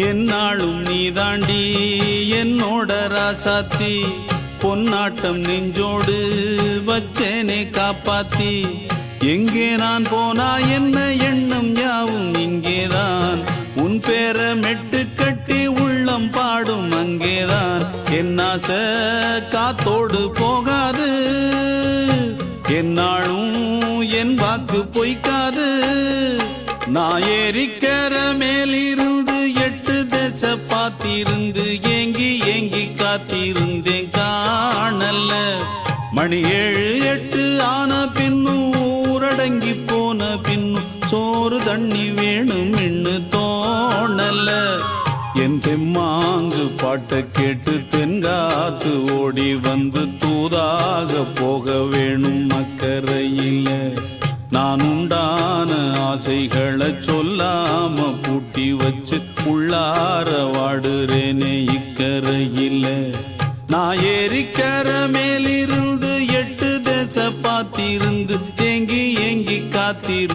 என்னாலும் நீதாண்டி என்னோட ராசாத்தி பொன்னாட்டம் நெஞ்சோடு வச்சேனே காப்பாத்தி எங்கே நான் போனா என்ன எண்ணம் யாவும் இங்கேதான் உன் பேர மெட்டு கட்டி உள்ளம் பாடும் அங்கேதான் என் ஆசை காத்தோடு போகாது என்னாலும் என் வாக்கு பொய்க்காது நான் ஏறிக்கிற மேலிருந்து 8 தேச பார்த்திருந்து ஏங்கி ஏங்கி காத்திருந்தேன் காணல மணி 7 8 ஆன பின்னும் ஊரடங்கி போன பின்னும் சோறு தண்ணி வேணும் இன்னு தோணல என் தெம்மாங்கு பாட்டை கேட்டு தென்காத்து ஓடி வந்து தூதாக போக வேணும் அக்கறையில நான் உண்டான ஆசைகளை சொல்லாம பூட்டி வச்சு உள்ளார வாடுறேனே இக்கரையில நான் ஏறிக்கிற மேலிருந்து 8 தேச பார்த்திருந்து ஏங்கி ஏங்கி காத்திரு